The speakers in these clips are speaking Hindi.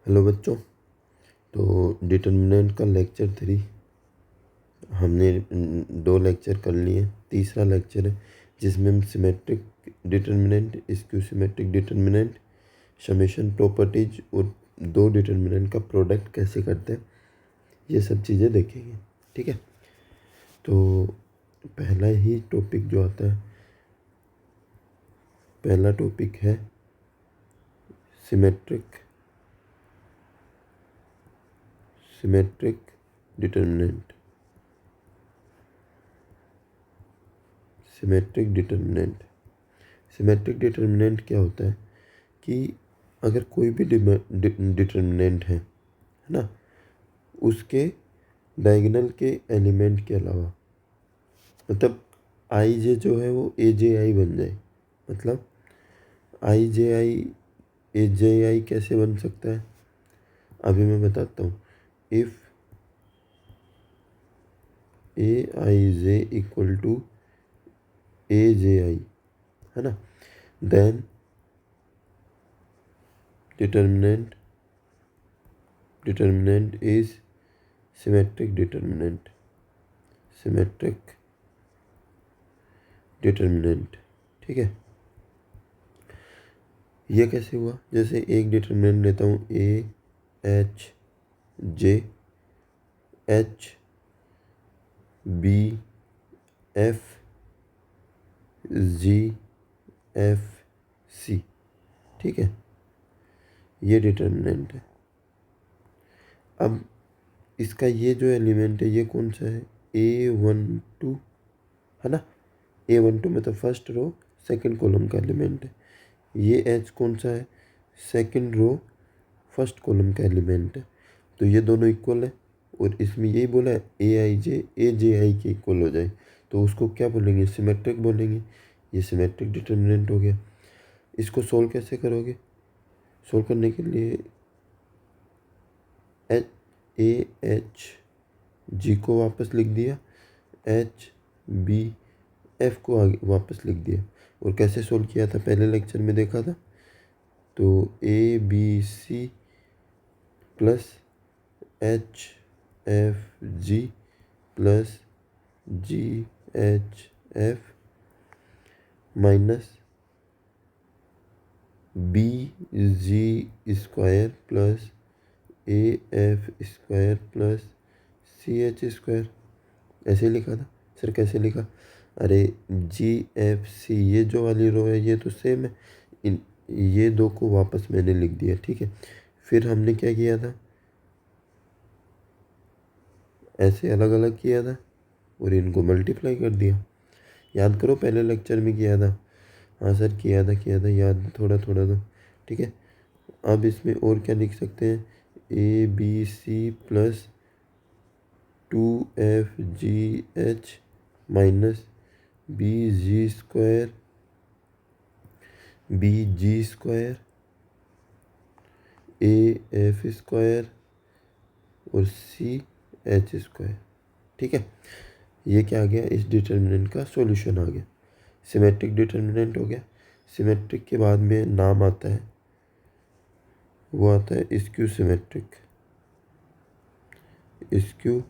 हेलो बच्चों। तो डिटर्मिनेंट का लेक्चर 3 हमने 2 लेक्चर कर लिए। तीसरा लेक्चर है जिसमें हम symmetric determinant, skew symmetric determinant, summation properties और 2 डिटर्मिनेंट का प्रोडक्ट कैसे करते हैं, ये सब चीज़ें देखेंगे। ठीक है, तो पहला ही टॉपिक जो आता है, पहला टॉपिक है सिमेट्रिक डिटर्मिनेंट। सिमेट्रिक डिटर्मिनेंट क्या होता है कि अगर कोई भी डिटर्मिनेंट है ना, उसके डायगोनल के एलिमेंट के अलावा, मतलब आई जे जो है वो ए जे आई बन जाए। मतलब आई जे आई ए जे आई कैसे बन सकता है, अभी मैं बताता हूँ। If a i j equal to a j i, है ना, then determinant is symmetric determinant. ठीक है, ये कैसे हुआ? जैसे एक डिटर्मिनेंट लेता हूँ A H J H B F G F C. ठीक है, ये डिटर्मिनेंट है। अब इसका ये जो एलिमेंट है ये कौन सा है? A12, है ना। A12 मतलब फर्स्ट रो सेकंड कॉलम का एलिमेंट है। ये H कौन सा है? सेकंड रो फर्स्ट कॉलम का एलिमेंट है। तो ये दोनों इक्वल है, और इसमें यही बोला है ए जे आई के इक्वल हो जाए, तो उसको क्या बोलेंगे? सिमेट्रिक बोलेंगे। ये सिमेट्रिक डिटर्मिनेंट हो गया। इसको सोल्व कैसे करोगे? सोल्व करने के लिए ए एच जी को वापस लिख दिया, एच बी एफ को आगे वापस लिख दिया। और कैसे सोल्व किया था, पहले लेक्चर में देखा था। तो A B C plus H F G plus G H F minus B G square plus A F square plus C H square. ऐसे लिखा था सर। कैसे लिखा? अरे जी एफ सी, ये जो वाली रो है ये तो सेम है, इन ये दो को वापस मैंने लिख दिया। ठीक है, फिर हमने क्या किया था? ऐसे अलग अलग किया था और इनको मल्टीप्लाई कर दिया। याद करो, पहले लेक्चर में किया था। हाँ सर, किया था याद थोड़ा थोड़ा तो। ठीक है, अब इसमें और क्या लिख सकते हैं? A B C plus 2FGH minus BG square AF square और CH स्क्वायर। ठीक है, ये क्या आ गया? इस डिटर्मिनेंट का सॉल्यूशन आ गया। सिमेट्रिक डिटर्मिनेंट हो गया। सिमेट्रिक के बाद में नाम आता है, वो आता है skew symmetric. Skew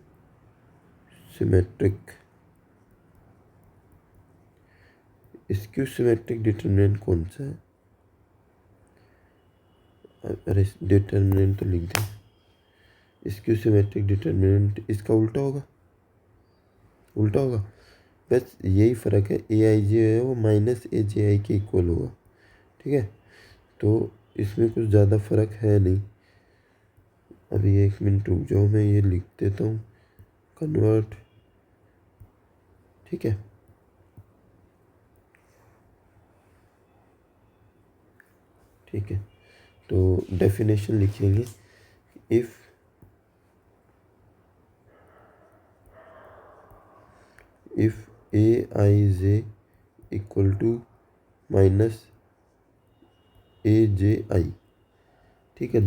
symmetric determinant कौन सा है? अरे डिटर्मिनेंट तो लिख दिया। स्क्यू सिमेट्रिक डिटर्मिनेंट इसका उल्टा होगा। बस यही फ़र्क है, ए आई जे है वो माइनस ए जे आई के इक्वल होगा। ठीक है, तो इसमें कुछ ज़्यादा फ़र्क है नहीं। अभी 1 मिनट रुक जाओ, मैं ये लिख देता हूँ, कन्वर्ट। ठीक है, तो डेफिनेशन लिखेंगे। If a i j equal to minus a j i, ठीक है,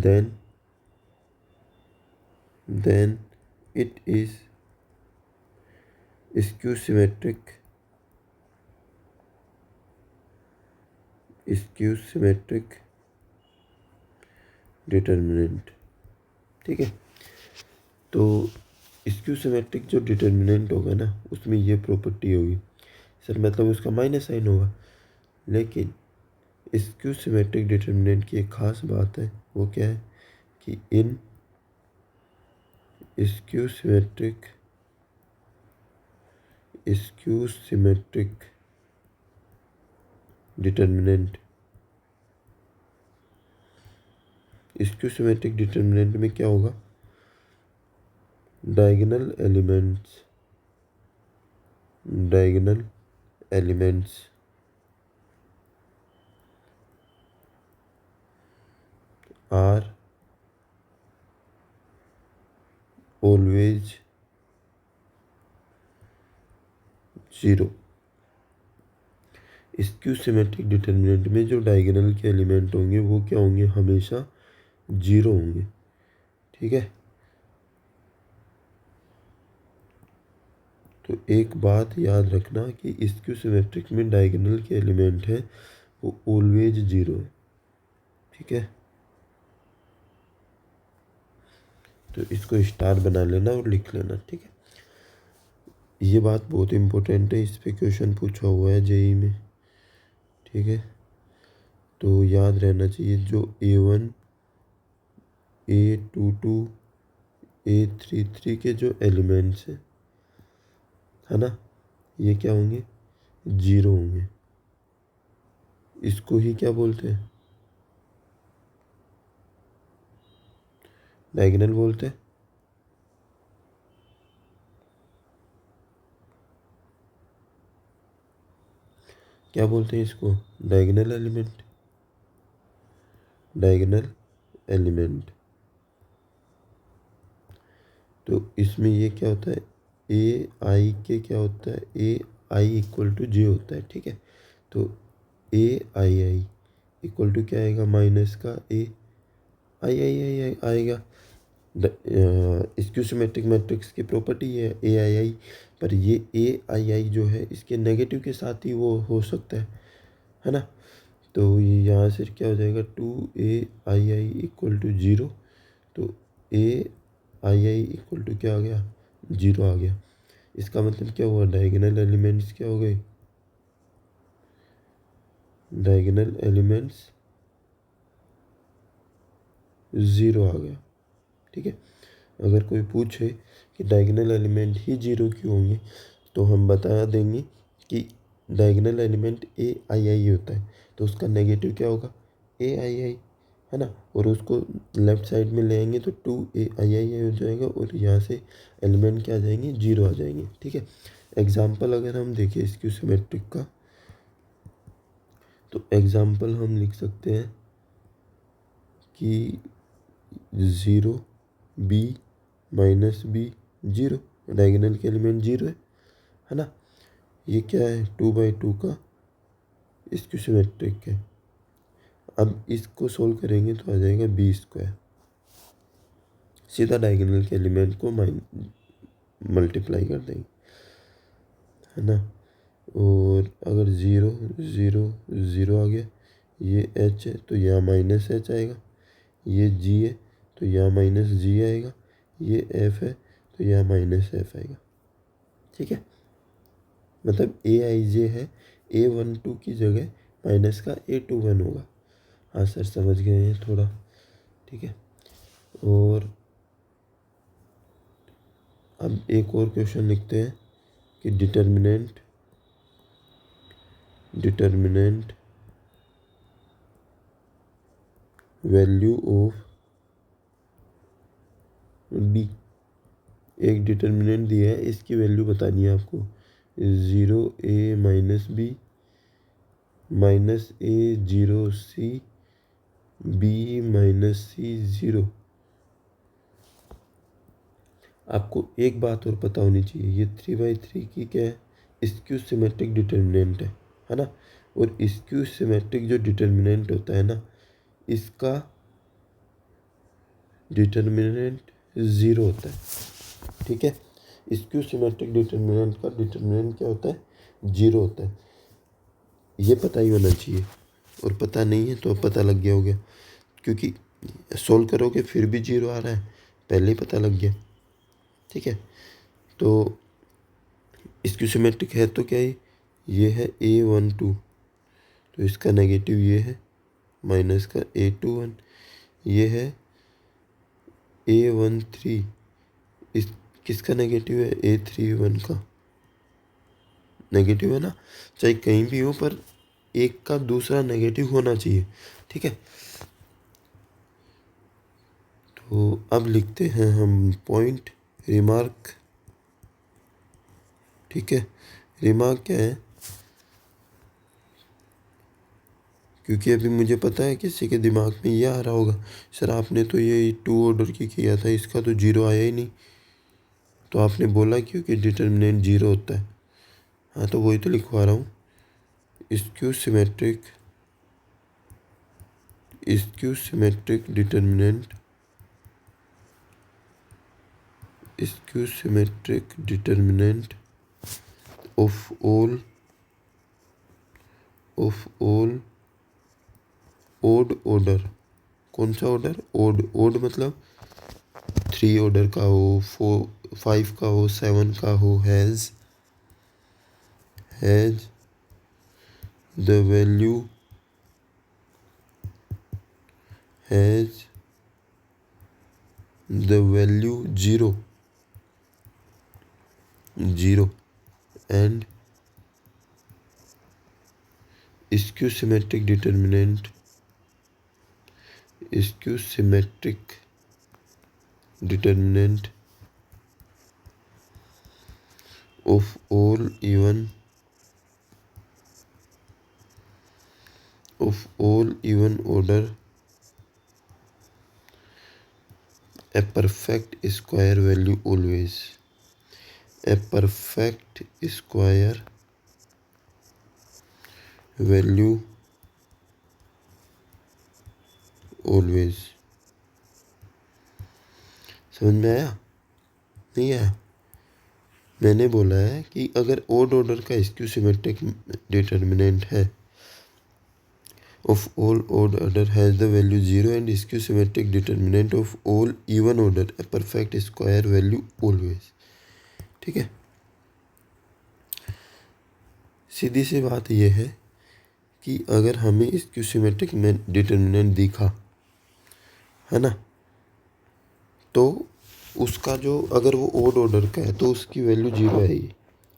then it is skew symmetric determinant. ठीक है। तो स्क्यू सिमेट्रिक जो डिटर्मिनेंट होगा ना, उसमें ये प्रॉपर्टी होगी सर, मतलब उसका माइनस साइन होगा। लेकिन स्क्यू सिमेट्रिक डिटर्मिनेंट की एक खास बात है, वो क्या है कि इन skew symmetric determinant skew symmetric determinant में क्या होगा, diagonal elements are always zero. Skew symmetric determinant में जो डायगोनल के एलिमेंट होंगे वो क्या होंगे, हमेशा जीरो होंगे। ठीक है। तो एक बात याद रखना कि स्क्यू सिमेट्रिक में डायगोनल के एलिमेंट है वो ऑलवेज जीरो है। ठीक है। तो इसको स्टार बना लेना और लिख लेना। ठीक है। ये बात बहुत इम्पोर्टेंट है, इस पे क्वेश्चन पूछा हुआ है जेई में। ठीक है। तो याद रहना चाहिए, जो A1 A22 A33 के जो एलिमेंट्स हैं, है ना, ये क्या होंगे, जीरो होंगे। इसको ही क्या बोलते हैं, डायगोनल बोलते हैं। क्या बोलते हैं इसको, डायगोनल एलिमेंट। तो इसमें ये क्या होता है, ए आई के क्या होता है, ए आई इक्वल टू जे होता है। ठीक है। तो आई इक्वल टू क्या आएगा, माइनस का ए आई आएगा। स्क्यू सिमेट्रिक मैट्रिक्स की प्रॉपर्टी है आई, पर ये आई जो है इसके नेगेटिव के साथ ही वो हो सकता है ना। तो ये यहाँ से क्या हो जाएगा, 2 इक्वल टू जीरो। तो आई इक्वल टू क्या आ गया, जीरो आ गया। इसका मतलब क्या हुआ, डायगोनल एलिमेंट्स क्या हो गए, डायगोनल एलिमेंट्स ज़ीरो आ गया। ठीक है। अगर कोई पूछे कि डायगोनल एलिमेंट ही जीरो क्यों होंगे, तो हम बता देंगे कि डायगोनल एलिमेंट आई होता है, तो उसका नेगेटिव क्या होगा, आई, है ना। और उसको लेफ्ट साइड में ले आएंगे तो 2 आई हो जाएगा, और यहाँ से एलिमेंट क्या आ जाएंगे, जीरो आ जाएंगे। ठीक है। एग्जाम्पल अगर हम देखें स्क्यू सिमेट्रिक का, तो एग्जाम्पल हम लिख सकते हैं कि 0 B -B 0, डायगोनल के एलिमेंट जीरो है ना। ये क्या है, 2/2 का स्क्यू सिमेट्रिक है। अब इसको सोल्व करेंगे तो आ जाएगा B², सीधा डायगोनल के एलिमेंट को मल्टीप्लाई कर देंगे, है ना। और अगर 0 0 0 आ गया, ये H है तो यहाँ -H आएगा, ये G है तो यहाँ -G आएगा, ये F है तो यहाँ -F आएगा। ठीक है। मतलब AIJ है, A12 की जगह माइनस का A21 होगा। हाँ सर समझ गए हैं थोड़ा। ठीक है। और अब एक और क्वेश्चन लिखते हैं कि डिटर्मिनेंट वैल्यू ऑफ D। एक डिटर्मिनेंट दिया है, इसकी वैल्यू बतानी है आपको, 0A -B -A 0C B -C 0। आपको एक बात और पता होनी चाहिए, ये 3/3 की क्या है, स्क्यू सिमेट्रिक डिटर्मिनेंट है ना। और स्क्यू सिमेट्रिक जो डिटर्मिनेंट होता है ना, इसका डिटर्मिनेंट ज़ीरो होता है। ठीक है। स्क्यू सिमेट्रिक डिटर्मिनेंट का डिटर्मिनेंट क्या होता है, जीरो होता है। ये पता ही होना चाहिए, और पता नहीं है तो पता लग गया होगा, क्योंकि सोल्व करोगे फिर भी जीरो आ रहा है पहले ही पता लग गया। ठीक है, तो स्क्यू सिमेट्रिक है तो क्या ये है A12, तो इसका नेगेटिव ये है माइनस का A21, ये है A13, इस किसका नेगेटिव है A31 का नेगेटिव है ना, चाहे कहीं भी हो पर एक का दूसरा नेगेटिव होना चाहिए। ठीक है, तो अब लिखते हैं हम पॉइंट रिमार्क। ठीक है, रिमार्क क्या है, क्योंकि अभी मुझे पता है किसी के दिमाग में ये आ रहा होगा, सर आपने तो ये 2 ऑर्डर की किया था, इसका तो 0 आया ही नहीं, तो आपने बोला क्योंकि डिटर्मिनेंट 0 होता है। हाँ, तो वही तो लिखवा रहा हूँ, skew symmetric determinant of all odd order. कौन सा ऑर्डर? ओड मतलब 3 ऑर्डर का हो, 5 का हो, 7 का हो, has the value 0 and skew symmetric determinant of all even order a perfect square value always. A perfect square value always. समझ में आया? नहीं आया? मैंने बोला है कि अगर ओड ऑर्डर का स्क्यू सिमेट्रिक डिटर्मिनेंट है of all odd order has the value 0 and skew symmetric determinant of all even order a perfect square value always. ठीक है, सीधी सी बात यह है कि अगर हमें स्क्यू सिमेट्रिक डिटर्मिनेंट दिखा है ना, तो उसका जो अगर वो ओड ऑर्डर का है तो उसकी वैल्यू 0 आएगी,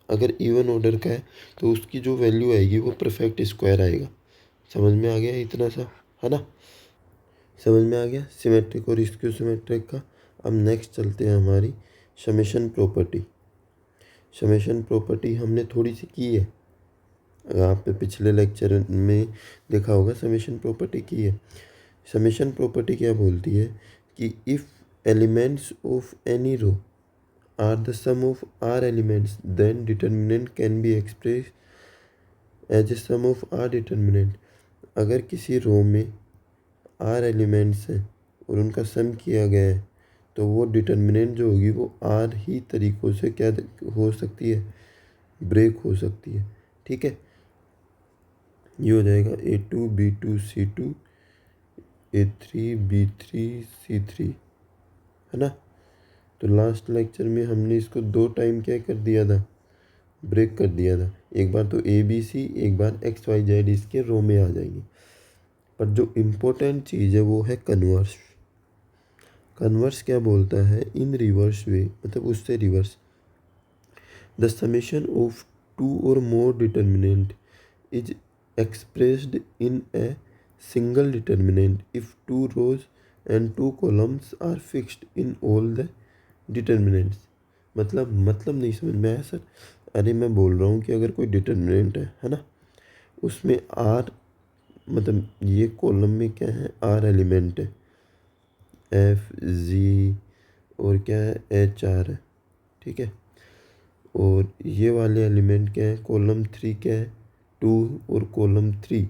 अगर इवन ऑर्डर का है तो उसकी जो वैल्यू आएगी वो परफेक्ट स्क्वायर आएगा। समझ में आ गया इतना सा, है ना? समझ में आ गया सिमेट्रिक और स्क्यू सिमेट्रिक का। अब नेक्स्ट चलते हैं हमारी समेशन प्रॉपर्टी। समेशन प्रॉपर्टी हमने थोड़ी सी की है, अगर आप पिछले लेक्चर में देखा होगा समेशन प्रॉपर्टी की है। समेशन प्रॉपर्टी क्या बोलती है कि if elements of any row are the sum of our elements then determinant can be express as a sum of our determinant. अगर किसी रो में आर एलिमेंट्स हैं और उनका सम किया गया है तो वो डिटर्मिनेंट जो होगी वो आर ही तरीक़ों से क्या हो सकती है, ब्रेक हो सकती है। ठीक है, ये हो जाएगा A2 B2 C2 A3 B3 C3, है ना? तो लास्ट लेक्चर में हमने इसको 2 टाइम क्या कर दिया था, ब्रेक कर दिया था। एक बार तो ABC, एक बार XYZ इसके रो में आ जाएंगे। पर जो इम्पोर्टेंट चीज़ है वो है कन्वर्स। कन्वर्स क्या बोलता है, इन रिवर्स वे, मतलब उससे रिवर्स, द समेशन ऑफ 2 और more determinant is expressed in a single determinant if 2 rows and 2 columns are fixed in all the determinants। मतलब नहीं समझ में आया सर? अरे मैं बोल रहा हूँ कि अगर कोई डिटर्मिनेंट है ना, उसमें आर, मतलब ये कॉलम में क्या है, आर एलिमेंट है, एफ जी और क्या है, एच आर है। ठीक है, और ये वाले एलिमेंट क्या है, कॉलम 3 क्या है, 2 और कॉलम 3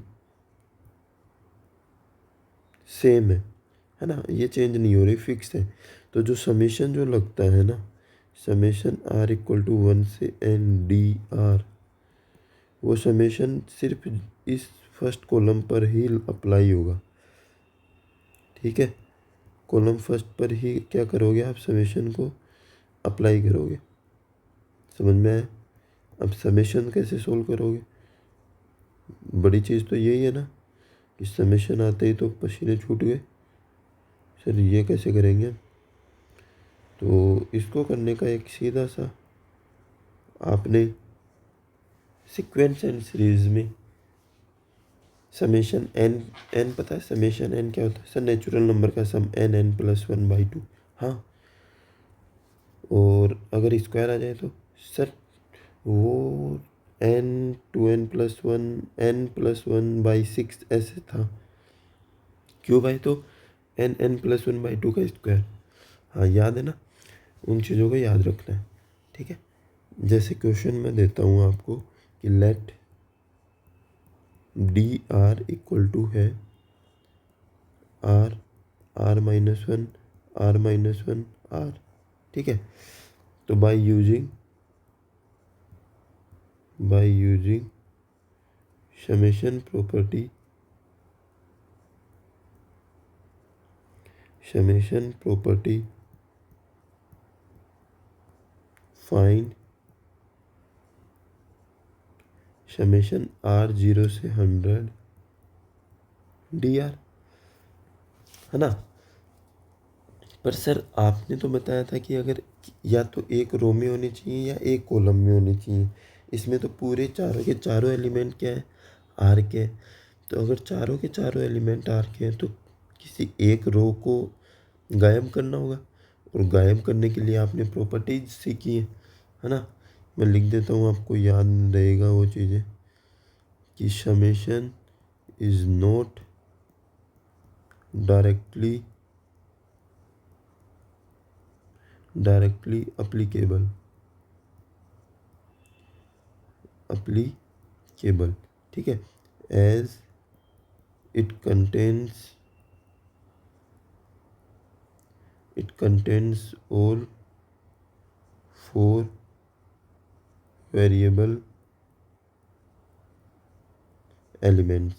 सेम है ना, ये चेंज नहीं हो रही, फिक्स है। तो जो समेशन जो लगता है ना, समेशन R = 1 से NDR, वो समेशन सिर्फ इस फर्स्ट कॉलम पर ही अप्लाई होगा। ठीक है, कॉलम फर्स्ट पर ही क्या करोगे, आप समेशन को अप्लाई करोगे। समझ में आया? अब समेशन कैसे सोल्व करोगे? बड़ी चीज़ तो यही है ना कि समेशन आते ही तो पसीने छूट गए। सर ये कैसे करेंगे? तो इसको करने का एक सीधा सा, आपने सीक्वेंस एंड सीरीज में समेशन एन पता है? समेशन एन क्या होता है सर? नेचुरल नंबर का सम n+1/2। हाँ, और अगर स्क्वायर आ जाए तो सर वो n2n+1 n+1/6 ऐसे था। क्यों भाई? तो n+1/2 का स्क्वायर। हाँ याद है ना? उन चीज़ों को याद रखना है, ठीक है। जैसे क्वेश्चन में देता हूँ आपको कि लेट dr इक्वल टू है r r-1 r-1 r, ठीक है। तो by using summation property find summation r 0 से 100 dr, है ना। पर सर आपने तो बताया था कि अगर या तो एक रो में होनी चाहिए या एक कॉलम में होनी चाहिए। इसमें तो पूरे चारों के चारों एलिमेंट क्या है, आर के। तो अगर चारों के चारों एलिमेंट आर के हैं तो किसी एक रो को गायब करना होगा, और गायब करने के लिए आपने प्रॉपर्टीज सीखी है ना। मैं लिख देता हूँ, आपको याद रहेगा वो चीज़ें कि summation is not directly applicable, ठीक है, as it contains all 4 variable elements.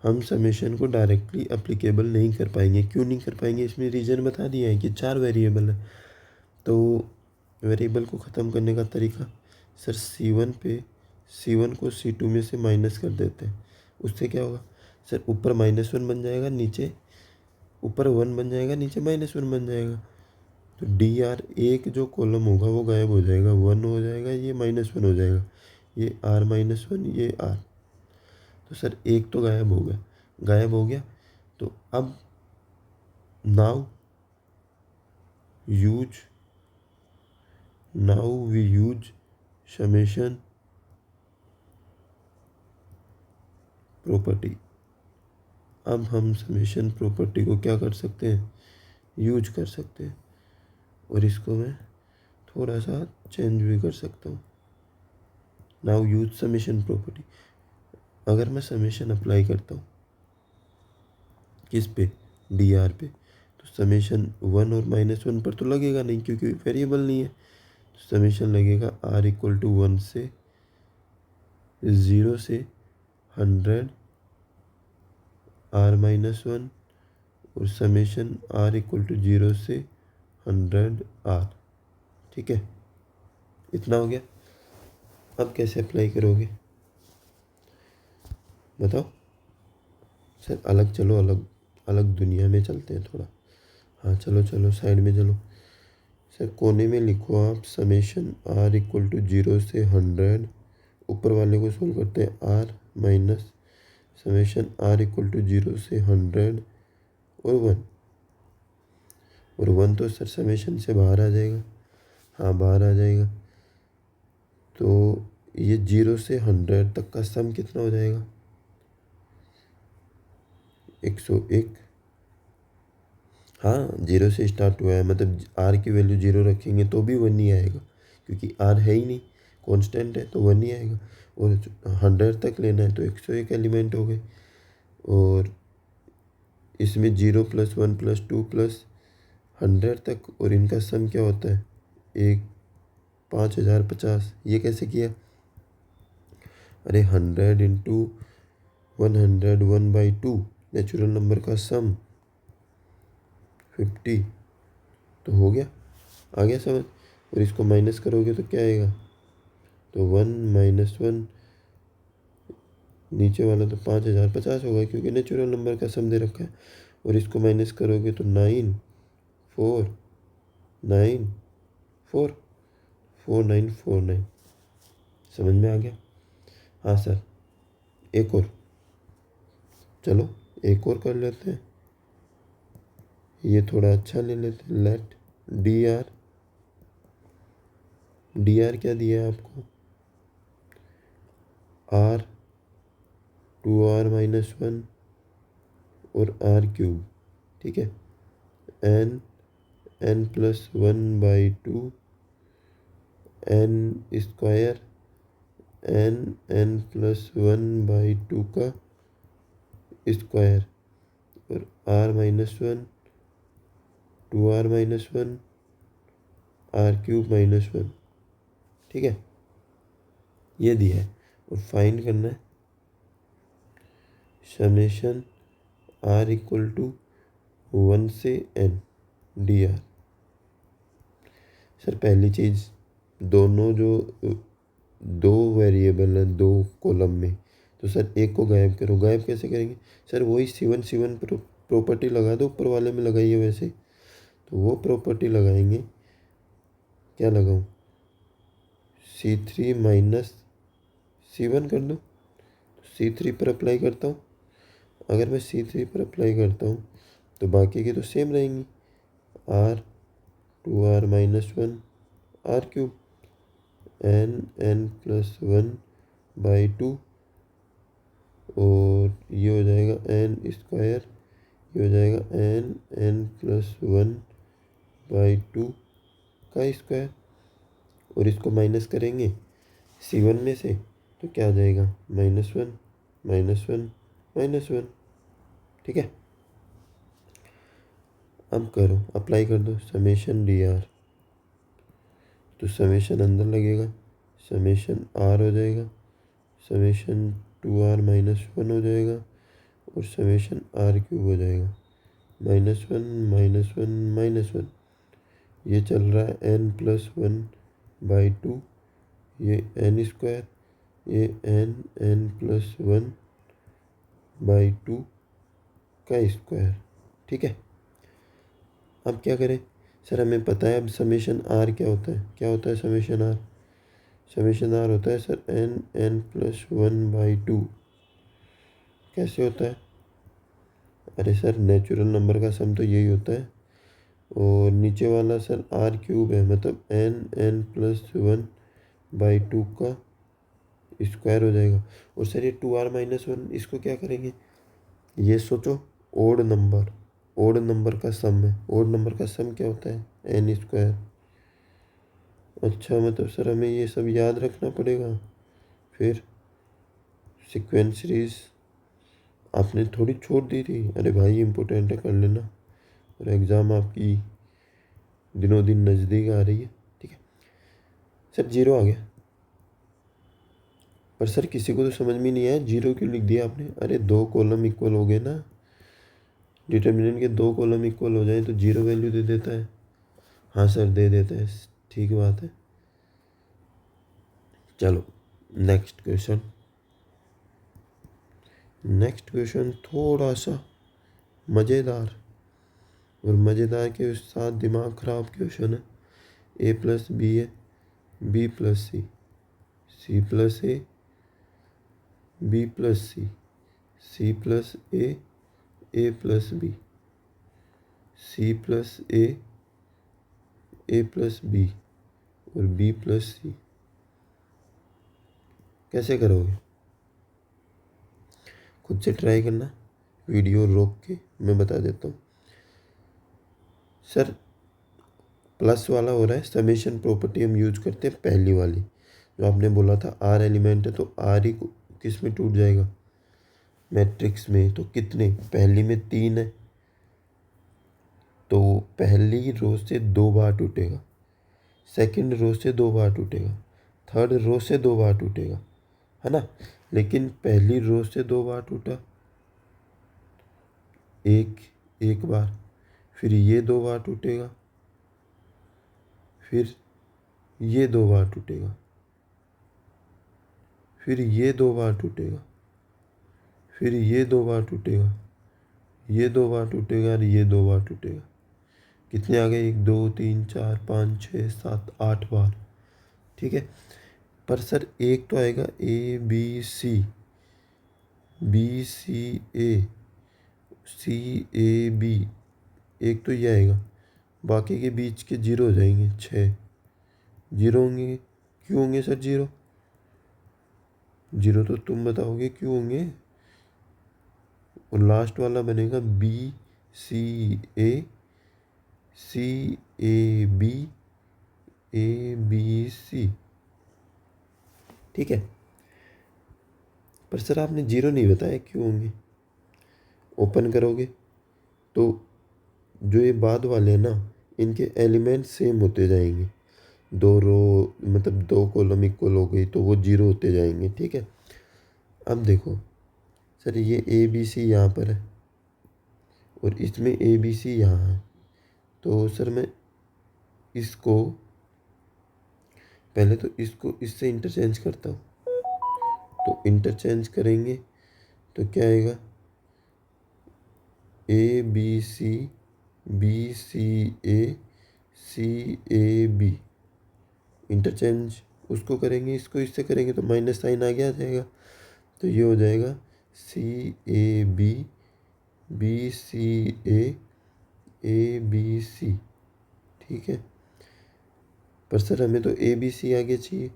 हम समेशन को डायरेक्टली अप्लीकेबल नहीं कर पाएंगे। क्यों नहीं कर पाएंगे? इसमें रीज़न बता दिया है कि 4 वेरिएबल है। तो वेरिएबल को ख़त्म करने का तरीका सर C1 को C2 में से माइनस कर देते हैं। उससे क्या होगा सर? ऊपर -1 बन जाएगा, नीचे ऊपर 1 बन जाएगा, नीचे -1 बन जाएगा। तो dr एक जो कॉलम होगा वो गायब हो जाएगा, 1 हो जाएगा, ये -1 हो जाएगा, ये r-1, ये r। तो सर एक तो गायब हो गया। तो अब now we use summation property. अब हम समेशन प्रॉपर्टी को क्या कर सकते हैं? यूज कर सकते हैं। और इसको मैं थोड़ा सा चेंज भी कर सकता हूँ। Now use summation property. अगर मैं समेशन अप्लाई करता हूँ किस पे? dr पे, तो समेशन 1 और -1 पर तो लगेगा नहीं क्योंकि वेरिएबल नहीं है। तो समेशन लगेगा r इक्वल टू 1 से 0 से 100 r-1, और समेशन r इक्वल टू 0 से 100 r, ठीक है। इतना हो गया। अब कैसे अप्लाई करोगे बताओ? सर अलग दुनिया में चलते हैं थोड़ा। हाँ चलो साइड में चलो। सर कोने में लिखो आप समेशन r इक्वल टू 0 से 100, ऊपर वाले को सोल्व करते हैं r minus summation r equal to 0 से 100 और 1 तो सर समेशन से बाहर आ जाएगा। हाँ बाहर आ जाएगा। तो ये 0 से 100 तक का सम कितना हो जाएगा? 101। हाँ 0 से स्टार्ट हुआ है, मतलब r की वैल्यू 0 रखेंगे तो भी 1 ही आएगा, क्योंकि r है ही नहीं, कांस्टेंट है, तो 1 ही आएगा। और 100 तक लेना है तो 101 एलिमेंट हो गए। और इसमें 0 + 1 + 2 + 100 तक, और इनका सम क्या होता है? 5050। ये कैसे किया? अरे 100 × 100 1/2 नेचुरल नंबर का सम, 50 तो हो गया, आ गया समझ। और इसको माइनस करोगे तो क्या आएगा, तो 1 - 1, नीचे वाला तो 5050 होगा क्योंकि नेचुरल नंबर का सम दे रखा है। और इसको माइनस करोगे तो 9 4 9 4 4949। समझ में आ गया। हाँ सर, एक और, चलो एक और कर लेते हैं, ये थोड़ा अच्छा ले लेते हैं। लेट डी आर क्या दिया है आपको, r 2r-1 और r³ ठीक है। n+1/2 n² n+1/2 का स्क्वायर और r-1 2r-1 r³ -1 ठीक है, ये दिया है। और फाइंड करना है समेशन r = 1 से n dr। सर पहली चीज़, दोनों जो दो वेरिएबल हैं दो कॉलम में, तो सर एक को गायब करो। गायब कैसे करेंगे सर, वही C1 प्रॉपर्टी लगा दो, ऊपर वाले में लगाइए वैसे। तो वो प्रॉपर्टी लगाएंगे, क्या लगाऊं, C3 - C1 कर दो। C3 पर अप्लाई करता हूँ, अगर मैं C3 पर अप्लाई करता हूँ तो बाकी की तो सेम रहेंगी, r 2r-1 r³ n+1/2 और ये हो जाएगा n², ये हो जाएगा n+1/2 का स्क्वायर। और इसको माइनस करेंगे C1 में से तो क्या आ जाएगा, -1 -1 -1 ठीक है। अब करो, अप्लाई कर दो समेशन dr, तो समेशन अंदर लगेगा, समेशन r हो जाएगा, समेशन 2r-1 हो जाएगा और समेशन r³ हो जाएगा, -1 -1 -1। ये चल रहा है n+1/2, ये n², ये n+1/2 का स्क्वायर ठीक है। अब क्या करें सर, हमें पता है अब समेशन r क्या होता है, क्या होता है समेशन r, समेशन r होता है सर n+1/2। कैसे होता है, अरे सर नेचुरल नंबर का सम तो यही होता है, और नीचे वाला सर r³ है, मतलब n+1/2 का स्क्वायर हो जाएगा। और सर ये 2r-1 इसको क्या करेंगे, ये सोचो, ओड नंबर का सम है। ओड नंबर का सम क्या होता है, n²। अच्छा, मतलब सर हमें ये सब याद रखना पड़ेगा। फिर सीक्वेंस सीरीज आपने थोड़ी छोड़ दी थी, अरे भाई इम्पोर्टेंट है, कर लेना। और एग्ज़ाम आपकी दिनों दिन नज़दीक आ रही है ठीक है। सर 0 आ गया, पर सर किसी को तो समझ में नहीं आया 0 क्यों लिख दिया आपने। अरे 2 कॉलम इक्वल हो गए ना, डिटर्मिनेंट के 2 कॉलम इक्वल हो जाए तो 0 वैल्यू दे देता है। हाँ सर दे देता है, ठीक बात है। चलो नेक्स्ट क्वेश्चन थोड़ा सा मज़ेदार, और मज़ेदार के साथ दिमाग ख़राब क्वेश्चन है। a+b है, b+c, c+a, b+c, c+a, a+b, c+a, a+b और b+c। कैसे करोगे, खुद से ट्राई करना, वीडियो रोक के मैं बता देता हूँ। सर प्लस वाला हो रहा है, समेशन प्रॉपर्टी हम यूज करते हैं पहली वाली, जो आपने बोला था r एलिमेंट है तो r ही किस में टूट जाएगा, मैट्रिक्स में। तो कितने, पहली में 3 है तो पहली रो से 2 बार टूटेगा, सेकंड रो से 2 बार टूटेगा, थर्ड रो से 2 बार टूटेगा, है ना। लेकिन पहली रो से 2 बार टूटा, एक बार, फिर ये 2 बार टूटेगा, फिर ये 2 बार टूटेगा, फिर ये 2 बार टूटेगा, फिर ये 2 बार टूटेगा, ये 2 बार टूटेगा और ये 2 बार टूटेगा। कितने आ गए? 1 2 3 4 5 6 7 8 बार। ठीक है, पर सर एक तो आएगा A B C, B C A, C A B, एक तो ये आएगा, बाकी के बीच के 0 हो जाएंगे, 6 0 होंगे। क्यों होंगे सर 0? 0 तो तुम बताओगे क्यों होंगे। और लास्ट वाला बनेगा B C A, C A B, A B C. ठीक है, पर सर आपने 0 नहीं बताया क्यों होंगे। ओपन करोगे तो जो ये बाद वाले हैं ना, इनके एलिमेंट सेम होते जाएंगे। 2 रो मतलब 2 कॉलम इक्वल हो गई तो वो 0 होते जाएंगे। ठीक है, अब देखो सर ये ए बी सी यहाँ पर है और इसमें ए बी सी यहाँ है, तो सर मैं इसको पहले तो इसको इससे इंटरचेंज करता हूँ। तो इंटरचेंज करेंगे तो क्या आएगा? A B C, B C A, C A B. Interchange उसको करेंगे, इसको इससे करेंगे तो माइनस साइन आगे आ जाएगा, तो ये हो जाएगा c A b, b C A B C. ठीक है, पर सर हमें तो ए बी सी आगे चाहिए,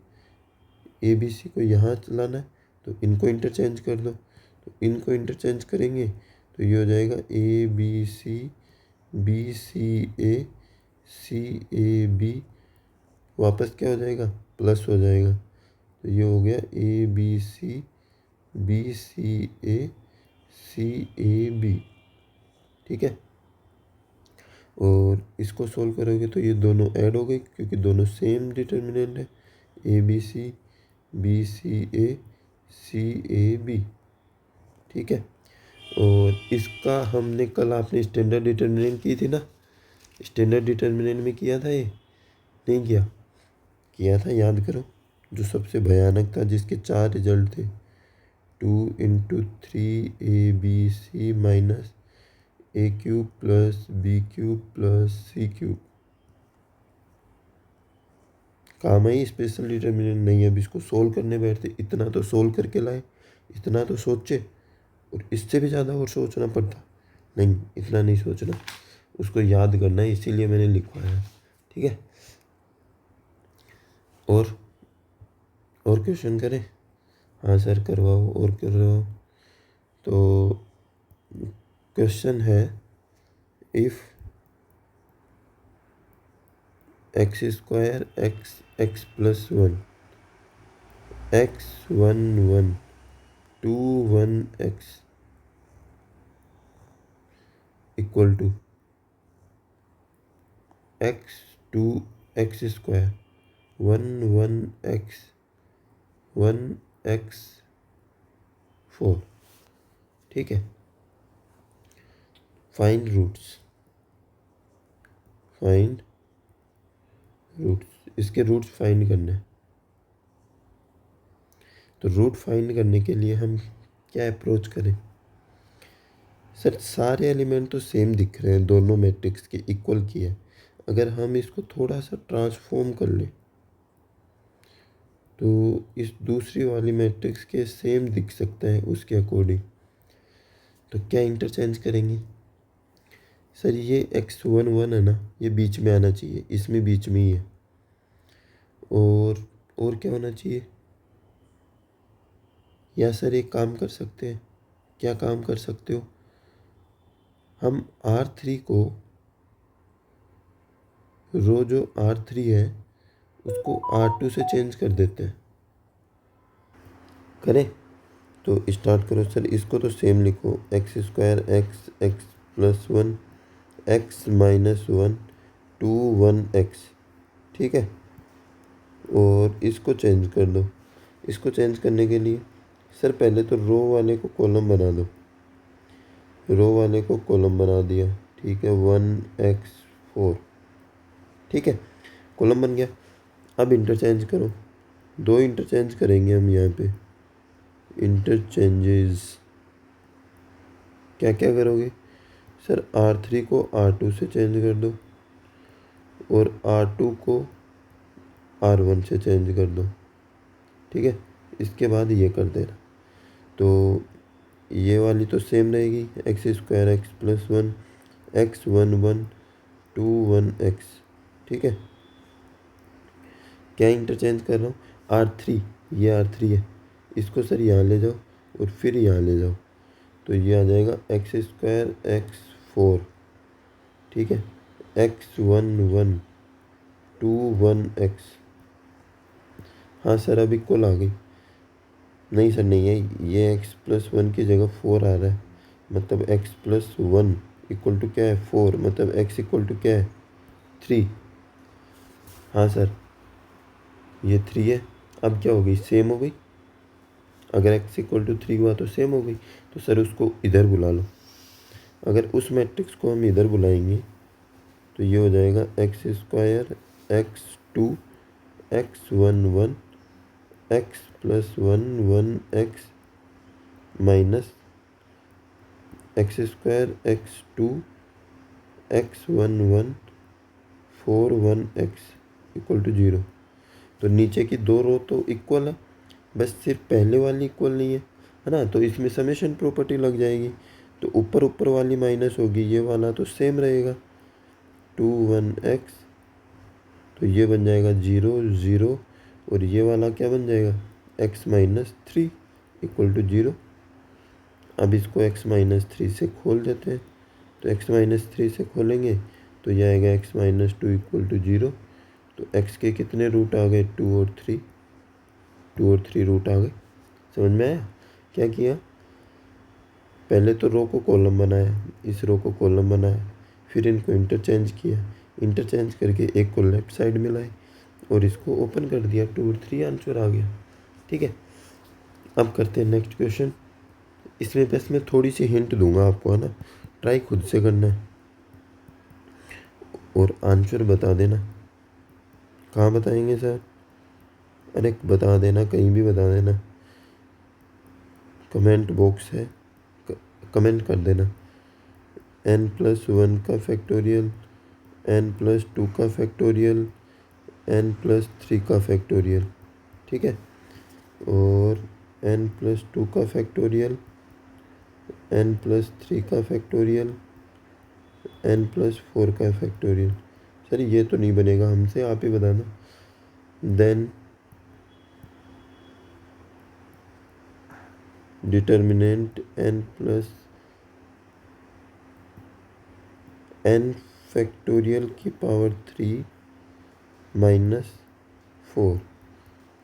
ए बी सी को यहाँ लाना है, तो इनको इंटरचेंज कर दो। तो इनको इंटरचेंज करेंगे तो ये हो जाएगा A B C, B C A, C A B, वापस क्या हो जाएगा? प्लस हो जाएगा। तो ये हो गया A B C, B C A, C A B. ठीक है, और इसको सोल्व करोगे तो ये दोनों ऐड हो गए क्योंकि दोनों सेम डिटर्मिनेंट है, A B C, B C A, C A B. ठीक है, और इसका हमने कल आपने स्टैंडर्ड डिटर्मिनेंट की थी ना, स्टैंडर्ड डिटर्मिनेंट में किया था ये? नहीं किया? किया था, याद करो। जो सबसे भयानक था, जिसके 4 रिजल्ट थे, 2 × 3 A B C minus A cube plus B cube plus C cube. काम आई स्पेशल डिटर्मिनेंट नहीं। अब इसको सोल्व करने बैठते, इतना तो सोल्व करके लाए, इतना तो सोचे, और इससे भी ज़्यादा और सोचना पड़ता। नहीं, इतना नहीं सोचना, उसको याद करना है, इसीलिए मैंने लिखवाया है। ठीक है, और क्वेश्चन करें? हाँ सर करवाओ, और करवाओ। तो क्वेश्चन है, if x square x plus 1, x 1 1 2 1 x equal to x 2 x square 1 1 x 1 x 4। ठीक है, फाइंड रूट्स, फाइंड रूट्स, इसके रूट्स फाइंड करने हैं। तो रूट फाइंड करने के लिए हम क्या अप्रोच करें? सर सारे एलिमेंट तो सेम दिख रहे हैं, दोनों मैट्रिक्स के इक्वल की है। अगर हम इसको थोड़ा सा ट्रांसफॉर्म कर लें तो इस दूसरी वाली मैट्रिक्स के सेम दिख सकता है उसके अकॉर्डिंग। तो क्या इंटरचेंज करेंगे? सर ये x 1 1 है ना, ये बीच में आना चाहिए, इसमें बीच में ही है। और क्या होना चाहिए? या सर एक काम कर सकते हैं। क्या काम कर सकते हो? हम R3 को, रो जो R3 है उसको R2 से चेंज कर देते हैं। करें? तो स्टार्ट करो सर, इसको तो सेम लिखो, x square x plus 1 x minus 1 2 1 x. ठीक है, और इसको चेंज कर दो। इसको चेंज करने के लिए सर पहले तो रो वाले को कॉलम बना दो, रो वाले को कॉलम बना दिया। ठीक है, 1x4। ठीक है, कॉलम बन गया। अब इंटरचेंज करो, दो इंटरचेंज करेंगे हम यहाँ पे। इंटरचेंजेस क्या क्या करोगे सर? R3 को R2 से चेंज कर दो और R2 को R1 से चेंज कर दो। ठीक है, इसके बाद ये कर देना। तो ये वाली तो सेम रहेगी, x² x+1 x 1 1 2 1 x। ठीक है, क्या इंटरचेंज कर रहा हूँ? R3, ये R3 है, इसको सर यहाँ ले जाओ और फिर यहाँ ले जाओ, तो ये आ जाएगा x² x4। ठीक है, x 1 1 2 1 x। हाँ सर, अब इक्वल आ गई। नहीं सर, नहीं है, ये x+1 की जगह 4 आ रहा है, मतलब x+1 इक्वल टू क्या है? 4, मतलब x इक्वल टू क्या है? 3। हाँ सर, ये 3 है। अब क्या हो गई? सेम हो गई। अगर x इक्वल टू 3 हुआ तो सेम हो गई। तो सर उसको इधर बुला लो। अगर उस मैट्रिक्स को हम इधर बुलाएंगे तो ये हो जाएगा x² x2 x 1 1 x+1 1 x minus x² x2 x 1 1 4 1 x equal to 0। तो नीचे की दो रो तो इक्वल है, बस सिर्फ पहले वाली इक्वल नहीं है ना? तो इसमें समेशन प्रॉपर्टी लग जाएगी, तो ऊपर ऊपर वाली माइनस होगी, ये वाला तो सेम रहेगा 2 1 x। तो ये बन जाएगा 0 0, और ये वाला क्या बन जाएगा? x-3 equal to 0। अब इसको x-3 से खोल देते हैं, तो x-3 से खोलेंगे तो ये आएगा x-2 इक्वल टू 0। तो x के कितने रूट आ गए? 2 और 3, 2 और 3 रूट आ गए। समझ में आया? क्या किया? पहले तो रो को कॉलम बनाया, इस रो को कॉलम बनाया, फिर इनको इंटरचेंज किया, इंटरचेंज करके एक को लेफ्ट साइड में लाए और इसको ओपन कर दिया, 2 और 3 आंसर आ गया। ठीक है, अब करते हैं नेक्स्ट क्वेश्चन। इसमें बस मैं थोड़ी सी हिंट दूंगा आपको, है ना? ट्राई खुद से करना है और आंसर बता देना। कहाँ बताएंगे सर? अरे बता देना, कहीं भी बता देना, कमेंट बॉक्स है, कमेंट कर देना। n+1 का फैक्टोरियल, n+2 का फैक्टोरियल, n+3 का फैक्टोरियल। ठीक है, और n+2 का फैक्टोरियल, n+3 का फैक्टोरियल, n+4 का फैक्टोरियल। सर ये तो नहीं बनेगा हमसे, आप ही बताना। देन डिटर्मिनेंट n फैक्टोरियल की पावर 3 -4,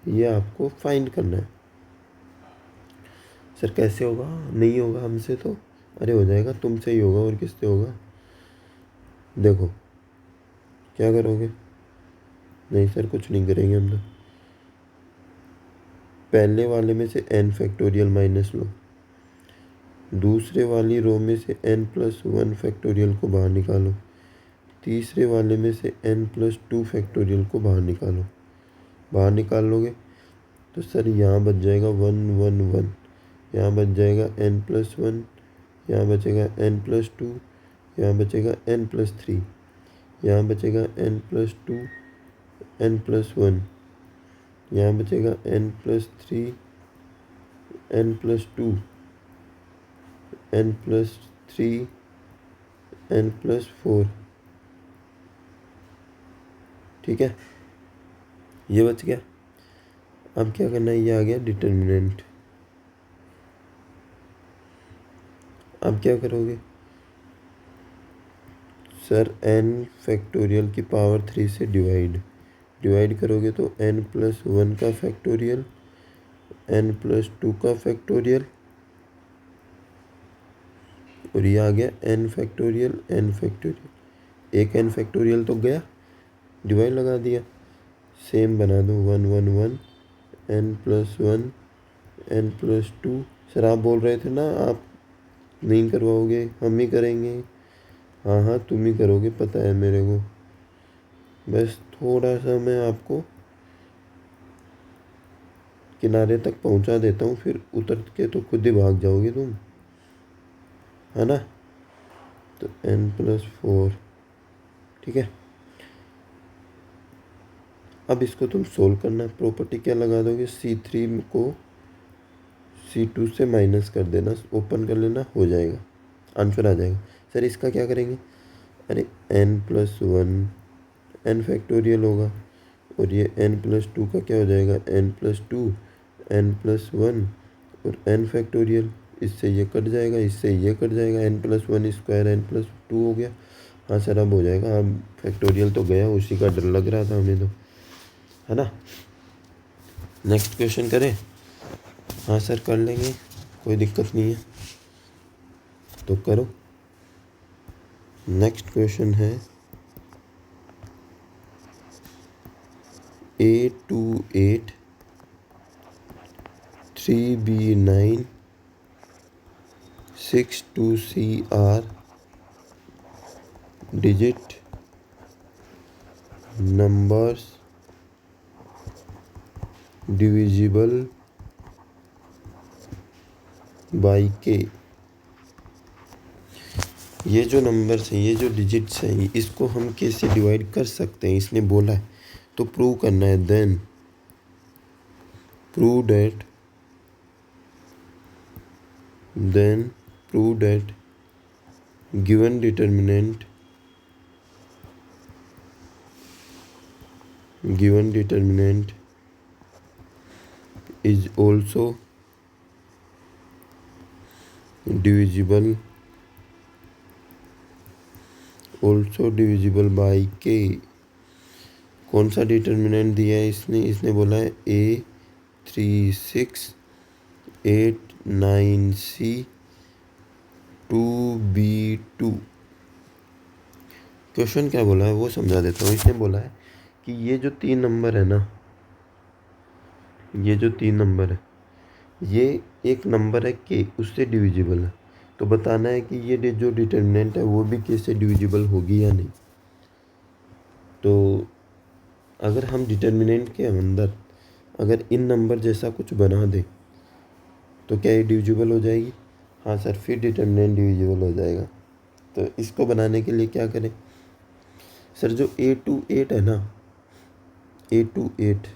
ये आपको फाइंड करना है। सर कैसे होगा? नहीं होगा हमसे तो। अरे हो जाएगा, तुमसे ही होगा, और किससे होगा? देखो क्या करोगे? नहीं सर, कुछ नहीं करेंगे हम तो। पहले वाले में से n फैक्टोरियल माइनस लो, दूसरे वाली रो में से n+1 फैक्टोरियल को बाहर निकालो, तीसरे वाले में से n+2 फैक्टोरियल को बाहर निकालो। बाहर निकाल लोगे तो सर यहाँ बच जाएगा 1 1 1, यहाँ बच जाएगा n+1, यहाँ बचेगा n+2, यहाँ बचेगा n+3, यहाँ बचेगा n+2 n+1, यहाँ बचेगा n+3 n+2 n+3 n+4। ठीक है, ये बच गया। अब क्या करना है? ये आ गया डिटर्मिनेंट। अब क्या करोगे सर? n फैक्टोरियल की पावर 3 से डिवाइड करोगे तो n+1 का फैक्टोरियल, n+2 का फैक्टोरियल, और ये आ गया n फैक्टोरियल n फैक्टोरियल। एक n फैक्टोरियल तो गया, डिवाइड लगा दिया, सेम बना दो 1 1 1 n+1 n+2। सर आप बोल रहे थे ना आप नहीं करवाओगे, हम ही करेंगे। हाँ हाँ, तुम ही करोगे, पता है मेरे को। बस थोड़ा सा मैं आपको किनारे तक पहुंचा देता हूँ, फिर उतर के तो खुद ही भाग जाओगे तुम, है ना। तो n+4, ठीक है। अब इसको तुम सोल्व करना है। प्रॉपर्टी क्या लगा दोगे, C3 को C2 से माइनस कर देना, ओपन कर लेना, हो जाएगा, आंसर आ जाएगा। सर इसका क्या करेंगे, अरे n+1 n फैक्टोरियल होगा, और ये n+2 का क्या हो जाएगा, n+2 n+1 और n फैक्टोरियल। इससे ये कट जाएगा, इससे ये कट जाएगा, n+1 स्क्वायर n+2 हो गया। हाँ सर अब हो जाएगा, अब फैक्टोरियल तो गया, उसी का डर लग रहा था हमें तो, है ना। नेक्स्ट क्वेश्चन करें। हाँ सर कर लेंगे, कोई दिक्कत नहीं है, तो करो। नेक्स्ट क्वेश्चन है A28 3B9 6 2CR digit numbers divisible by k। ये जो नंबर्स हैं, ये जो डिजिट्स हैं, इसको हम k से डिवाइड कर सकते हैं, इसने बोला है, तो प्रूव करना है। Then prove that given determinant is also divisible by k। कौन सा डिटर्मिनेंट दिया है इसने बोला है A3689C2B2। क्वेश्चन क्या बोला है वो समझा देता हूँ। इसने बोला है कि ये जो 3 नंबर है ना, ये जो 3 नंबर है, ये एक नंबर है के, उससे डिविजिबल है। तो बताना है कि ये जो डिटर्मिनेंट है वो भी के से डिविजिबल होगी या नहीं। तो अगर हम डिटर्मिनेंट के अंदर अगर इन नंबर जैसा कुछ बना दें तो क्या ये डिविजिबल हो जाएगी। हाँ सर, फिर डिटर्मिनेंट डिविजिबल हो जाएगा। तो इसको बनाने के लिए क्या करें सर, जो A28 है ना, A28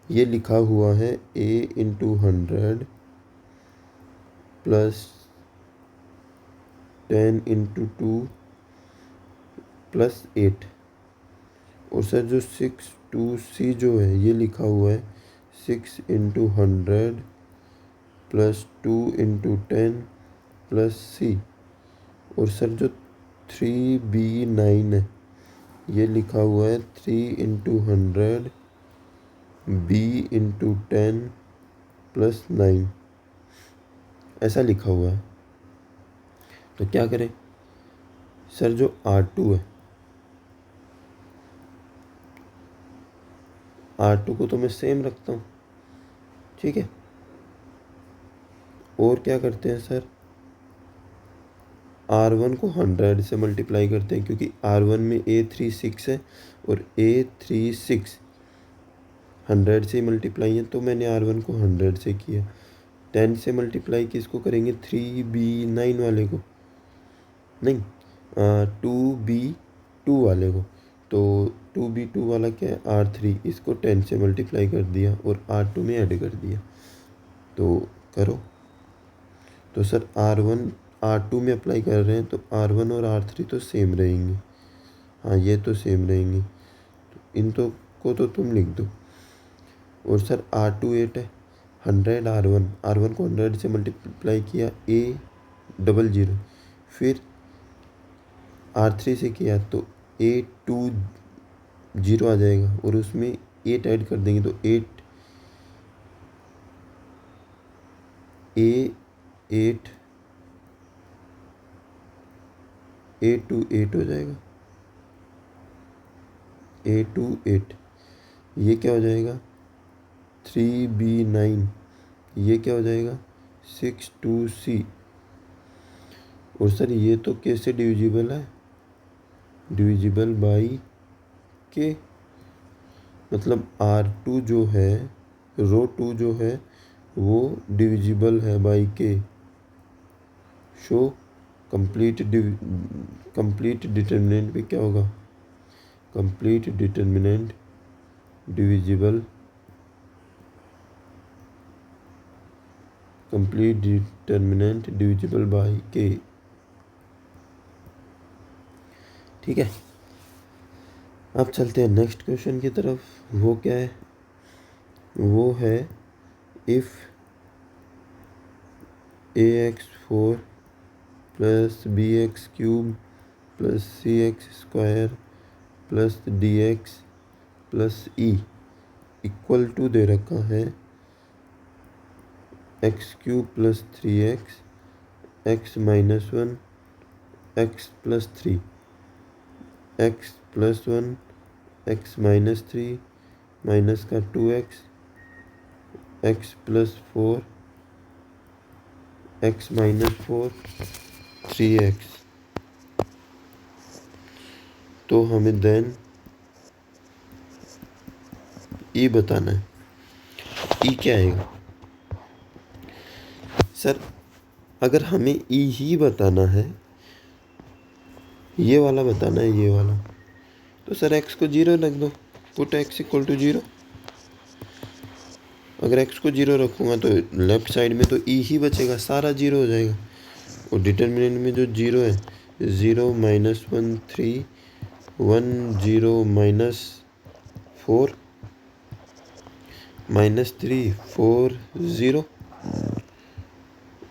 ये लिखा हुआ है A × 100 + 10 × 2 + 8। और सर जो 6 2C जो है ये लिखा हुआ है 6 × 100 + 2 × 10 + C। और सर जो 3B9 है ये लिखा हुआ है 3 × 100 B × 10 + 9, ऐसा लिखा हुआ है। तो क्या करें सर, जो R2 है, R2 को तो मैं सेम रखता हूँ, ठीक है। और क्या करते हैं सर, R1 को 100 से मल्टीप्लाई करते हैं, क्योंकि R1 में A36 है और A36 100 से मल्टीप्लाई है, तो मैंने R1 को 100 से किया। 10 से मल्टीप्लाई किसको करेंगे, 3B9 वाले को, नहीं 2B2 वाले को। तो 2B2 वाला क्या है, R3, इसको 10 से मल्टीप्लाई कर दिया और R2 में ऐड कर दिया। तो करो। तो सर R1 R2 में अप्लाई कर रहे हैं, तो R1 और R3 तो सेम रहेंगे। हाँ ये तो सेम रहेंगे, तो इन तो को तो तुम लिख दो। और सर R28 है 100 R1 को 100 से मल्टीप्लाई किया A00, फिर R3 से किया तो A20 आ जाएगा, और उसमें 8 ऐड कर देंगे तो 8 A28 हो जाएगा। A28 ये क्या हो जाएगा, 3B9 ये क्या हो जाएगा, 6 2C। और सर ये तो के से डिविजिबल है, डिविजिबल बाई के, मतलब R2 जो है, रो 2 जो है वो डिविजिबल है बाई के। शो कंप्लीट डिटर्मिनेंट भी क्या होगा, complete determinant divisible, complete determinant divisible by के। ठीक है, अब चलते हैं नेक्स्ट क्वेश्चन की तरफ। वो क्या है, वो है if ax4 plus bx³ plus cx² plus dx plus e equal to दे रखा है x³ plus 3x, x minus 1, x plus 3, x plus 1, x minus 3 minus का 2x, x plus 4, x minus 4, 3x। तो हमें देन ई बताना है। ई क्या आएगा सर, अगर हमें ई ही बताना है, ये वाला बताना है, ये वाला, तो सर x को 0 रख दो, पुट x इक्वल टू 0। अगर x को 0 रखूँगा तो लेफ्ट साइड में तो ई ही बचेगा, सारा 0 हो जाएगा। और डिटर्मिनेंट में जो 0 है, 0 माइनस 1 3, 1 0 माइनस 4 माइनस 3 4 0।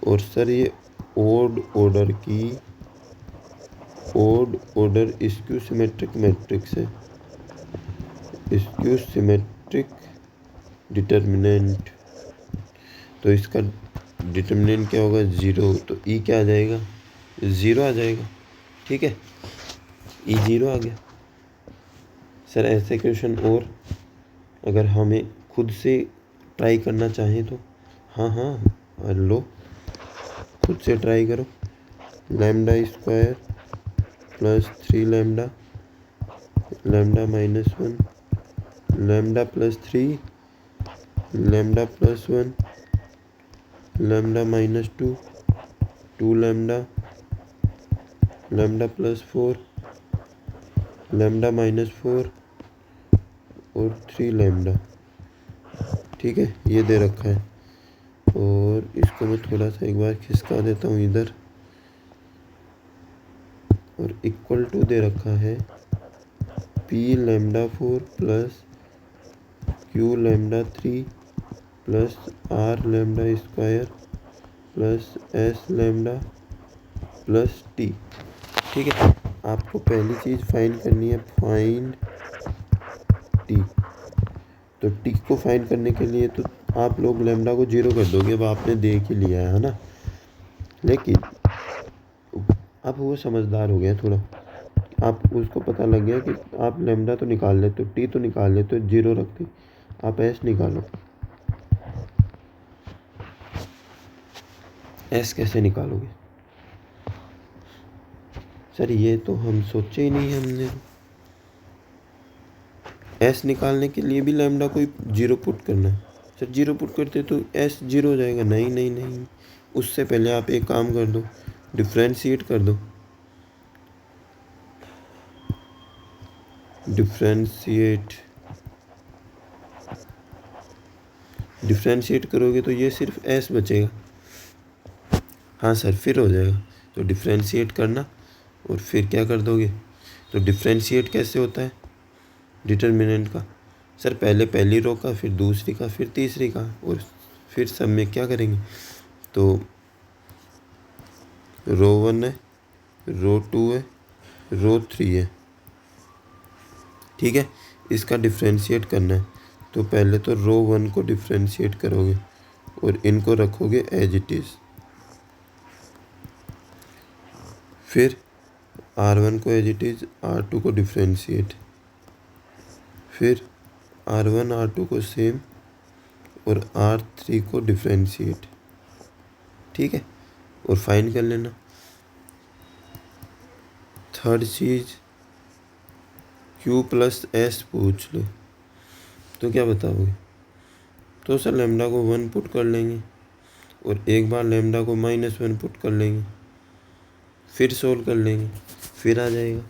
और सर ये odd order skew symmetric matrix है, स्क्यू सिमेट्रिक डिटर्मिनेंट। तो इसका डिटर्मिनेंट क्या होगा, 0। तो ई क्या आ जाएगा, 0 आ जाएगा। ठीक है, ई 0 आ गया। सर ऐसे क्वेश्चन और अगर हमें खुद से ट्राई करना चाहें तो हाँ लो, खुद से ट्राई करो। λ² plus 3 lambda, lambda minus 1, lambda plus 3, lambda plus 1, lambda minus 2, 2 lambda, lambda plus 4, lambda minus 4 और 3 लैम्डा। ठीक है, ये दे रखा है। और इसको मैं थोड़ा सा एक बार खिसका देता हूँ इधर, और इक्वल टू दे रखा है p λ4 plus q λ3 plus r λ² plus s λ plus t। ठीक है, आपको पहली चीज़ फाइंड करनी है, फाइंड t। तो t को फाइंड करने के लिए तो आप लोग लैम्डा को 0 कर दोगे, अब आपने देख ही लिया है ना। लेकिन अब वो समझदार हो गया थोड़ा, आप उसको पता लग गया कि आप लैम्डा तो निकाल लेते हो, टी तो निकाल लेते हो, 0 रखते, आप एस निकालो। एस कैसे निकालोगे सर, ये तो हम सोचे ही नहीं हमने। एस निकालने के लिए भी लैम्डा को 0 पुट करना है। सर 0 पुट करते तो एस 0 हो जाएगा। नहीं, उससे पहले आप एक काम कर दो, डिफ्रेंशिएट कर दो। डिफ्रेंशिएट करोगे तो ये सिर्फ एस बचेगा। हाँ सर, फिर हो जाएगा। तो डिफ्रेंशिएट करना और फिर क्या कर दोगे, तो डिफ्रेंशिएट कैसे होता है डिटर्मिनेंट का, सर पहले पहली रो का, फिर दूसरी का, फिर तीसरी का, और फिर सब में क्या करेंगे, तो रो 1 है, रो 2 है, रो 3 है। ठीक है, इसका डिफ्रेंशिएट करना है, तो पहले तो रो 1 को डिफ्रेंशिएट करोगे और इनको रखोगे एज इट इज़। फिर R1 को एज इट इज़, R2 को डिफ्रेंशिएट, फिर R1 R2 को सेम और R3 को डिफ्रेंशिएट। ठीक है, और फाइंड कर लेना। थर्ड चीज़ क्यू प्लस एस पूछ लो तो क्या बताओगे? तो सर लेमडा को 1 पुट कर लेंगे और एक बार लेमडा को -1 पुट कर लेंगे, फिर सोल्व कर लेंगे, फिर आ जाएगा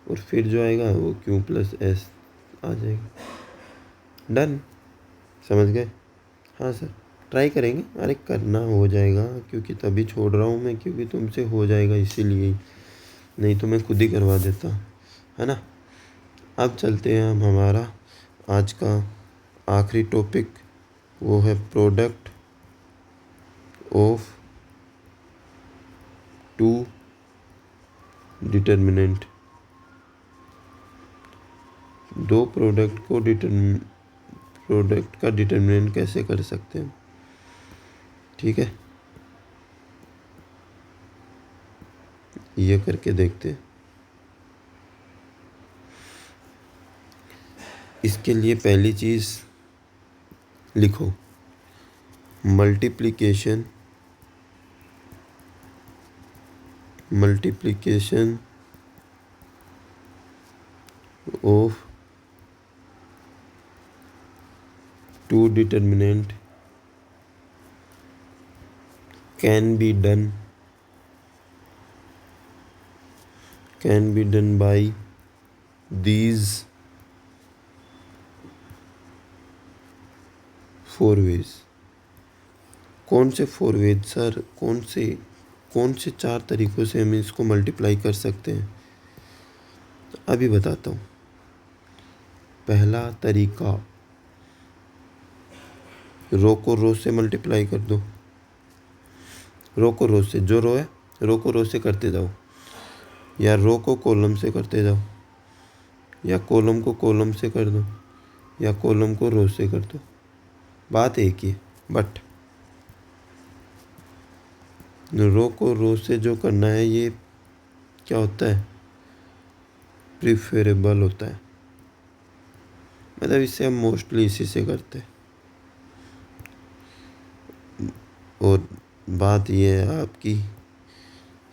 और फिर जो आएगा वो क्यू प्लस एस आ जाएगा। डन, समझ गए? हाँ सर, ट्राई करेंगे। अरे करना हो जाएगा, क्योंकि तभी छोड़ रहा हूँ मैं, क्योंकि तुमसे हो जाएगा इसीलिए ही, नहीं तो मैं खुद ही करवा देता, है ना। अब चलते हैं हम हमारा आज का आखिरी टॉपिक, वो है प्रोडक्ट ऑफ टू डिटर्मिनेंट। दो प्रोडक्ट का डिटर्मिनेंट कैसे कर सकते हैं, ठीक है, ये करके देखते हैं। इसके लिए पहली चीज़ लिखो, multiplication of two determinant can be done by these 4 ways। कौन से 4 वेज सर? कौन से 4 तरीक़ों से हम इसको मल्टीप्लाई कर सकते हैं? अभी बताता हूँ। पहला तरीका, रो को रो से मल्टीप्लाई कर दो। रो को रो से, जो रो है रो को रो से करते जाओ, या रो को कॉलम से करते जाओ, या कॉलम को कॉलम से कर दो, या कॉलम को रो से कर दो। बात एक ही है, बट रो को रो से जो करना है ये क्या होता है, प्रीफरेबल होता है। मतलब इससे हम मोस्टली इसी से करते हैं। और बात ये है, आपकी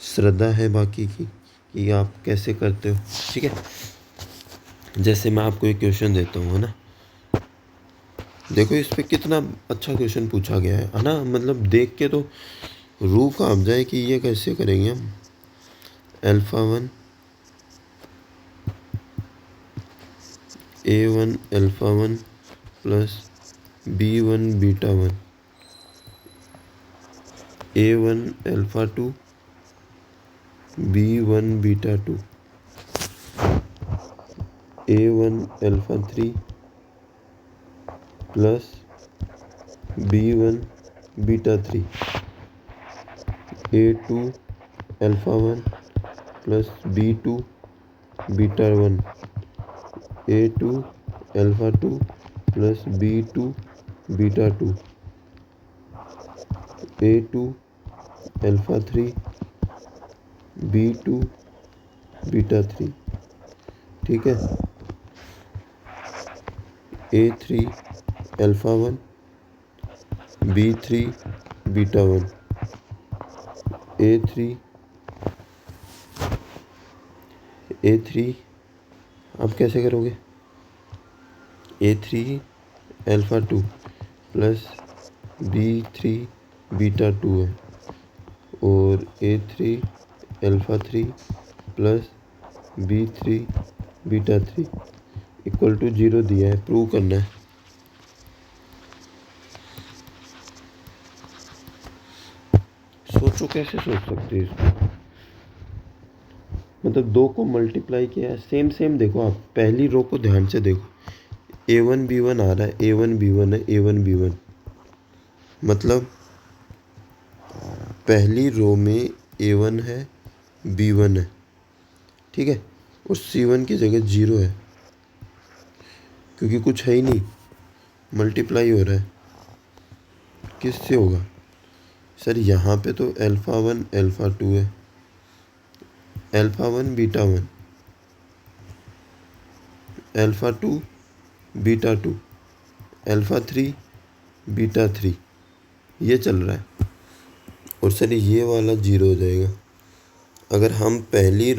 श्रद्धा है बाकी की कि आप कैसे करते हो, ठीक है। जैसे मैं आपको एक क्वेश्चन देता हूँ, है ना। देखो इस पे कितना अच्छा क्वेश्चन पूछा गया है ना। मतलब देख के तो रूह कांप जाए कि ये कैसे करेंगे हम। α1 A1 α1 plus B1 β1 A1 α2 B1 β2 A1 α3 plus B1 β3 A2 α1 plus B2 β1 A2 α2 plus B2 β2 A2 α3 B2 β3, ठीक है। A3 α1 B3 β1 A3 आप कैसे करोगे? A3 α2 प्लस B3 β2 है, और A3 α3 plus B3 β3 equal to 0 दिया है, प्रूव करना है। सोचो कैसे सोच सकते हैं इसको। मतलब दो को मल्टीप्लाई किया है, सेम देखो। आप पहली रो को ध्यान से देखो, A1 B1 आ रहा है, A1 B1 है, A1 B1। मतलब पहली रो में A1 है, B1 है, ठीक है, और C1 की जगह 0 है, क्योंकि कुछ है ही नहीं, मल्टीप्लाई हो रहा है। किससे होगा सर? यहाँ पे तो α1 α2 है, α1 β1 α2 β2 α3 β3, ये चल रहा है। और सर ये वाला 0 हो जाएगा, अगर हम पहली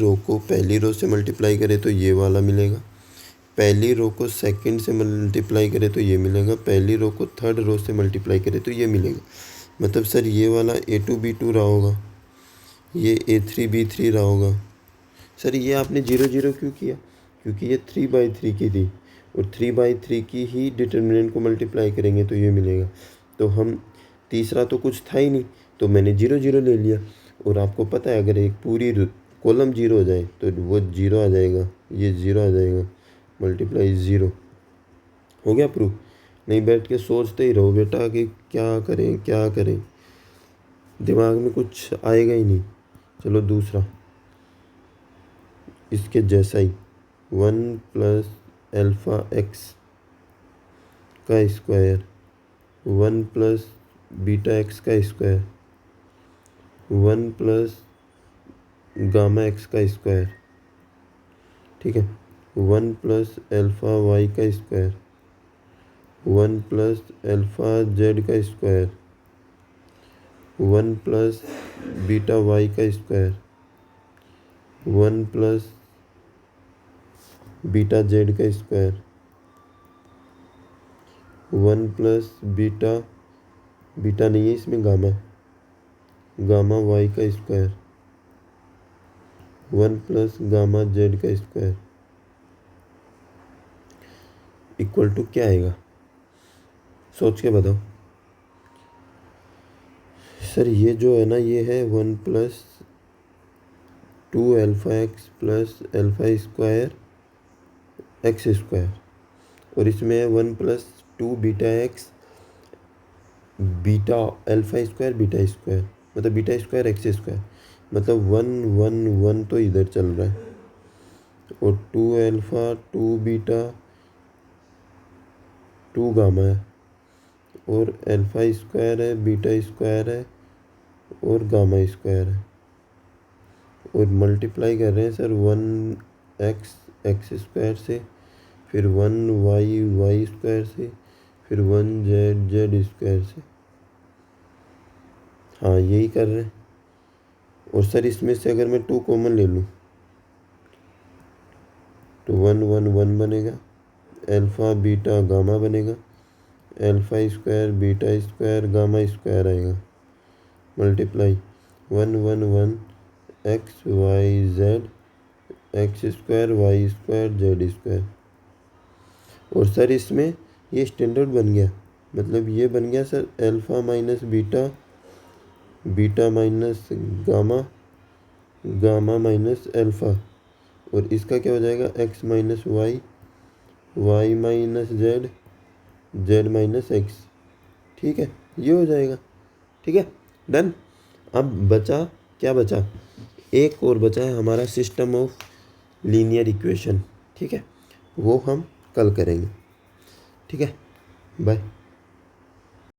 रो से मल्टीप्लाई करें तो ये वाला मिलेगा, पहली रो को सेकंड से मल्टीप्लाई करें तो ये मिलेगा, पहली रो को थर्ड रो से मल्टीप्लाई करें तो ये मिलेगा। मतलब सर ये वाला A2 B2 रहा होगा, ये A3 B3 रहा होगा। सर ये आपने 0 0 क्यों किया? क्योंकि ये 3/3 की थी और 3/3 की ही डिटर्मिनेंट को मल्टीप्लाई करेंगे तो ये मिलेगा। तो हम तीसरा तो कुछ था ही नहीं, तो मैंने 0 0 ले लिया। और आपको पता है अगर एक पूरी कॉलम 0 हो जाए तो वो 0 आ जाएगा, ये 0 आ जाएगा, मल्टीप्लाई 0 हो गया प्रूफ। नहीं बैठ के सोचते ही रहो बेटा कि क्या करें क्या करें, दिमाग में कुछ आएगा ही नहीं। चलो दूसरा इसके जैसा ही 1 प्लस अल्फ़ा एक्स का स्क्वायर 1 प्लस बीटा एक्स का स्क्वायर 1 प्लस गामा एक्स का स्क्वायर, ठीक है, 1 प्लस अल्फ़ा वाई का स्क्वायर 1 प्लस अल्फ़ा जेड का स्क्वायर 1 प्लस बीटा वाई का स्क्वायर 1 प्लस बीटा जेड का स्क्वायर 1 प्लस बीटा नहीं है इसमें, गामा वाई का स्क्वायर 1 प्लस गामा जेड का स्क्वायर इक्वल टू क्या आएगा? सोच के बताओ। सर ये जो है ना, ये है 1 plus 2 alpha x plus alpha square x square, और इसमें है 1 plus 2 beta x beta alpha square beta square, मतलब बीटा स्क्वायर एक्स स्क्वायर, मतलब 1 1 1 तो इधर चल रहा है, और 2 अल्फ़ा 2 बीटा 2 गामा है, और अल्फ़ा स्क्वायर है बीटा स्क्वायर है और गामा स्क्वायर है, और मल्टीप्लाई कर रहे हैं सर 1 एक्स स्क्वायर से, फिर 1 वाई स्क्वायर से, फिर 1 जेड स्क्वायर से। हाँ यही कर रहे हैं। और सर इसमें से अगर मैं 2 कॉमन ले लूँ तो 1 1 1 बनेगा, अल्फ़ा बीटा गामा बनेगा, alpha square beta square gamma square आएगा, multiply 1 1 1 x y z x square y square z square. और सर इसमें ये स्टैंडर्ड बन गया, मतलब ये बन गया sir alpha minus beta beta minus gamma gamma minus alpha, और इसका क्या हो जाएगा x minus y minus z minus x. ठीक है, ये हो जाएगा। ठीक है, डन। अब क्या बचा? एक और बचा है हमारा सिस्टम ऑफ लीनियर इक्वेशन। ठीक है, वो हम कल करेंगे। ठीक है, बाय।